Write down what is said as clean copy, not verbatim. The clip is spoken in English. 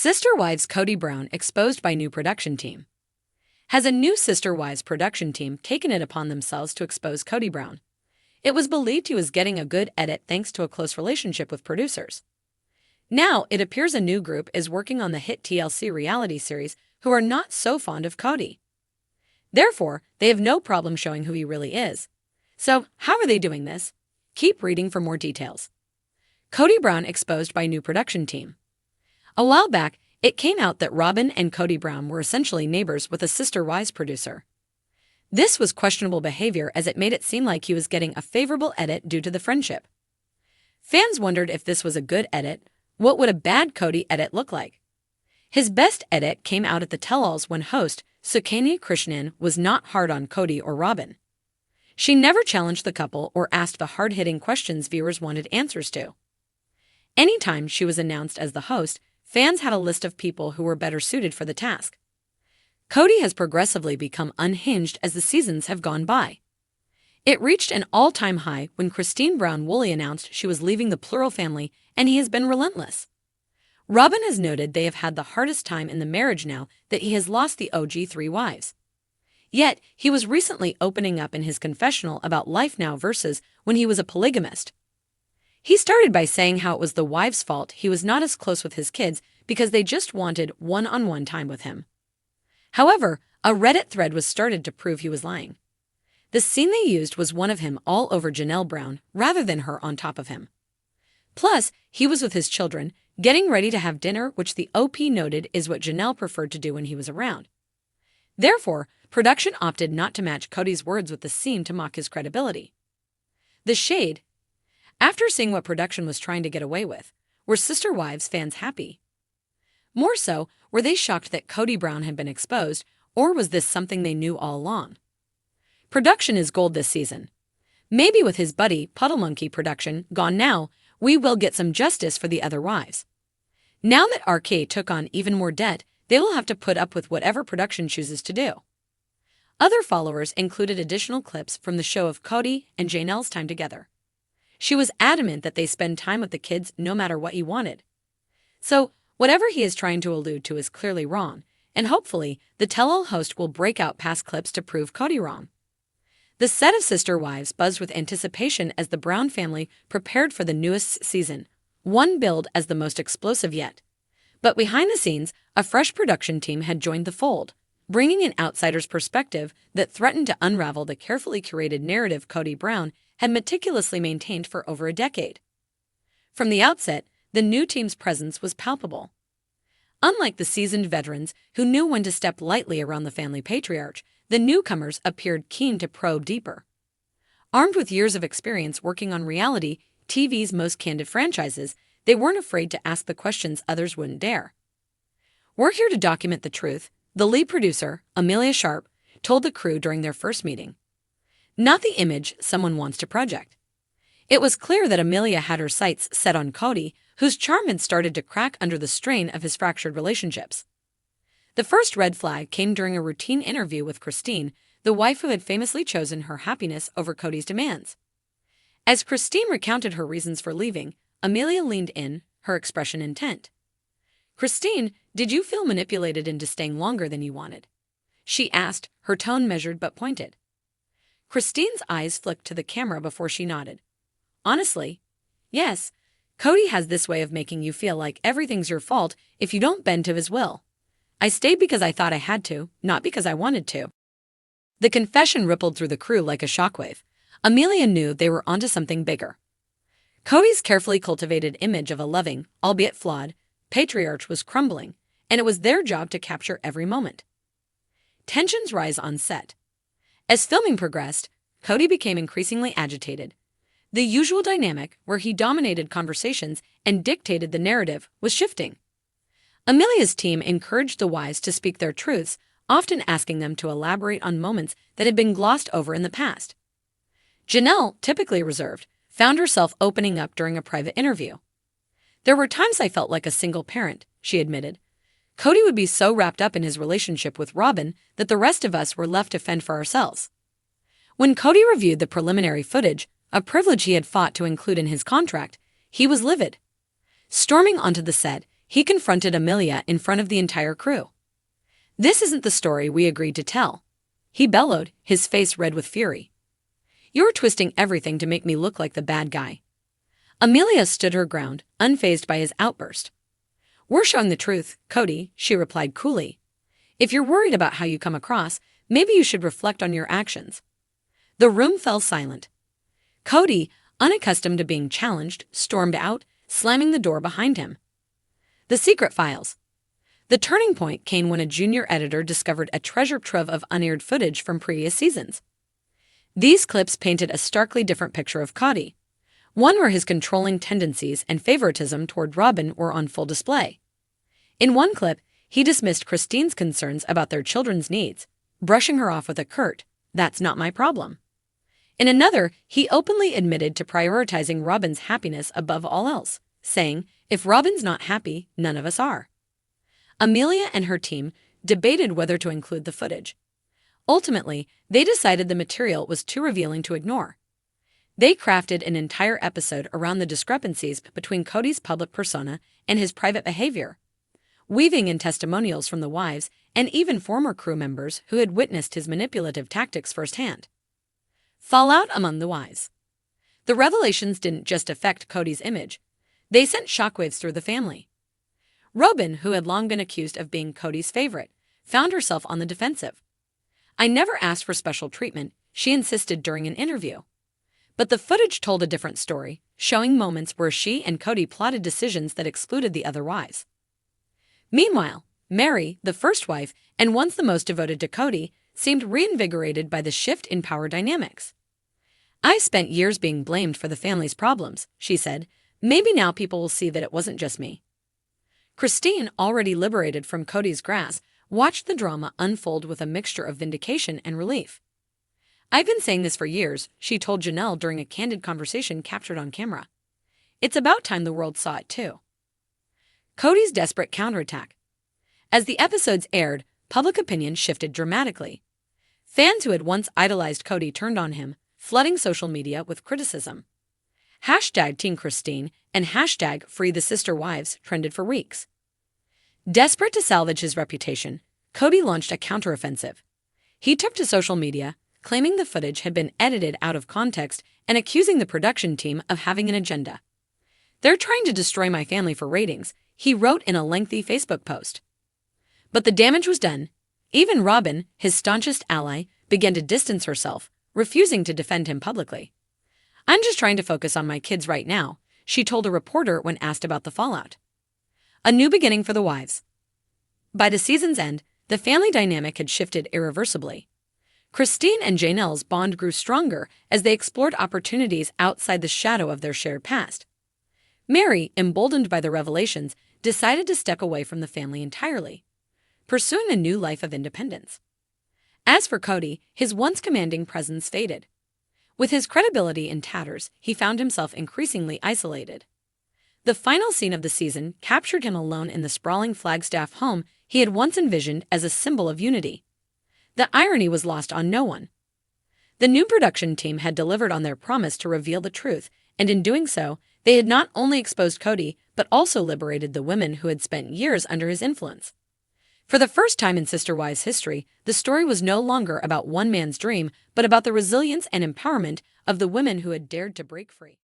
Sister Wives Kody Brown exposed by new production team. Has a new Sister Wives production team taken it upon themselves to expose Kody Brown? It was believed he was getting a good edit thanks to a close relationship with producers. Now, it appears a new group is working on the hit TLC reality series who are not so fond of Kody. Therefore, they have no problem showing who he really is. So, how are they doing this? Keep reading for more details. Kody Brown exposed by new production team. A while back, it came out that Robin and Kody Brown were essentially neighbors with a Sister Wives producer. This was questionable behavior as it made it seem like he was getting a favorable edit due to the friendship. Fans wondered if this was a good edit. What would a bad Kody edit look like? His best edit came out at the tell-alls when host Cristin was not hard on Kody or Robin. She never challenged the couple or asked the hard-hitting questions viewers wanted answers to. Anytime she was announced as the host, fans had a list of people who were better suited for the task. Kody has progressively become unhinged as the seasons have gone by. It reached an all-time high when Cristin Brown-Woolley announced she was leaving the plural family, and he has been relentless. Robin has noted they have had the hardest time in the marriage now that he has lost the OG 3 wives. Yet, he was recently opening up in his confessional about life now versus when he was a polygamist. He started by saying how it was the wives' fault he was not as close with his kids because they just wanted one-on-one time with him. However, a Reddit thread was started to prove he was lying. The scene they used was one of him all over Janelle Brown rather than her on top of him. Plus, he was with his children, getting ready to have dinner, which the OP noted is what Janelle preferred to do when he was around. Therefore, production opted not to match Kody's words with the scene to mock his credibility. The shade. After seeing what production was trying to get away with, were Sister Wives fans happy? More so, were they shocked that Kody Brown had been exposed, or was this something they knew all along? Production is gold this season. Maybe with his buddy, Puddle Monkey production, gone now, we will get some justice for the other wives. Now that RK took on even more debt, they will have to put up with whatever production chooses to do. Other followers included additional clips from the show of Kody and Janelle's time together. She was adamant that they spend time with the kids no matter what he wanted. So, whatever he is trying to allude to is clearly wrong, and hopefully, the tell-all host will break out past clips to prove Kody wrong. The set of Sister Wives buzzed with anticipation as the Brown family prepared for the newest season, one billed as the most explosive yet. But behind the scenes, a fresh production team had joined the fold, bringing an outsider's perspective that threatened to unravel the carefully curated narrative Kody Brown had meticulously maintained for over a decade. From the outset, the new team's presence was palpable. Unlike the seasoned veterans who knew when to step lightly around the family patriarch, the newcomers appeared keen to probe deeper. Armed with years of experience working on reality TV's most candid franchises, they weren't afraid to ask the questions others wouldn't dare. "We're here to document the truth," the lead producer, Amelia Sharp, told the crew during their first meeting. Not the image someone wants to project. It was clear that Amelia had her sights set on Kody, whose charm had started to crack under the strain of his fractured relationships. The first red flag came during a routine interview with Cristin, the wife who had famously chosen her happiness over Kody's demands. As Cristin recounted her reasons for leaving, Amelia leaned in, her expression intent. "Cristin, did you feel manipulated into staying longer than you wanted?" she asked, her tone measured but pointed. Cristin's eyes flicked to the camera before she nodded. "Honestly, yes. Kody has this way of making you feel like everything's your fault if you don't bend to his will. I stayed because I thought I had to, not because I wanted to." The confession rippled through the crew like a shockwave. Amelia knew they were onto something bigger. Kody's carefully cultivated image of a loving, albeit flawed, patriarch was crumbling, and it was their job to capture every moment. Tensions rise on set. As filming progressed, Kody became increasingly agitated. The usual dynamic, where he dominated conversations and dictated the narrative, was shifting. Amelia's team encouraged the wives to speak their truths, often asking them to elaborate on moments that had been glossed over in the past. Janelle, typically reserved, found herself opening up during a private interview. "There were times I felt like a single parent," she admitted. "Kody would be so wrapped up in his relationship with Robin that the rest of us were left to fend for ourselves." When Kody reviewed the preliminary footage, a privilege he had fought to include in his contract, he was livid. Storming onto the set, he confronted Amelia in front of the entire crew. "This isn't the story we agreed to tell," he bellowed, his face red with fury. "You're twisting everything to make me look like the bad guy." Amelia stood her ground, unfazed by his outburst. "We're showing the truth, Kody," she replied coolly. "If you're worried about how you come across, maybe you should reflect on your actions." The room fell silent. Kody, unaccustomed to being challenged, stormed out, slamming the door behind him. The secret files. The turning point came when a junior editor discovered a treasure trove of unaired footage from previous seasons. These clips painted a starkly different picture of Kody, one where his controlling tendencies and favoritism toward Robyn were on full display. In one clip, he dismissed Cristin's concerns about their children's needs, brushing her off with a curt, "That's not my problem." In another, he openly admitted to prioritizing Robyn's happiness above all else, saying, "If Robyn's not happy, none of us are." Amelia and her team debated whether to include the footage. Ultimately, they decided the material was too revealing to ignore. They crafted an entire episode around the discrepancies between Kody's public persona and his private behavior, weaving in testimonials from the wives and even former crew members who had witnessed his manipulative tactics firsthand. Fallout among the wives. The revelations didn't just affect Kody's image, they sent shockwaves through the family. Robyn, who had long been accused of being Kody's favorite, found herself on the defensive. "I never asked for special treatment," she insisted during an interview. But the footage told a different story, showing moments where she and Kody plotted decisions that excluded the other wives. Meanwhile, Meri, the first wife, and once the most devoted to Kody, seemed reinvigorated by the shift in power dynamics. "I spent years being blamed for the family's problems," she said. "Maybe now people will see that it wasn't just me." Cristin, already liberated from Kody's grasp, watched the drama unfold with a mixture of vindication and relief. "I've been saying this for years," she told Janelle during a candid conversation captured on camera. "It's about time the world saw it too." Kody's desperate counterattack. As the episodes aired, public opinion shifted dramatically. Fans who had once idolized Kody turned on him, flooding social media with criticism. #Team Cristin and #Free the Sister Wives trended for weeks. Desperate to salvage his reputation, Kody launched a counteroffensive. He took to social media, claiming the footage had been edited out of context and accusing the production team of having an agenda. "They're trying to destroy my family for ratings," he wrote in a lengthy Facebook post. But the damage was done. Even Robyn, his staunchest ally, began to distance herself, refusing to defend him publicly. "I'm just trying to focus on my kids right now," she told a reporter when asked about the fallout. A new beginning for the wives. By the season's end, the family dynamic had shifted irreversibly. Cristin and Janelle's bond grew stronger as they explored opportunities outside the shadow of their shared past. Meri, emboldened by the revelations, decided to step away from the family entirely, pursuing a new life of independence. As for Kody, his once commanding presence faded. With his credibility in tatters, he found himself increasingly isolated. The final scene of the season captured him alone in the sprawling Flagstaff home he had once envisioned as a symbol of unity. The irony was lost on no one. The new production team had delivered on their promise to reveal the truth, and in doing so, they had not only exposed Kody, but also liberated the women who had spent years under his influence. For the first time in Sister Wives history, the story was no longer about one man's dream, but about the resilience and empowerment of the women who had dared to break free.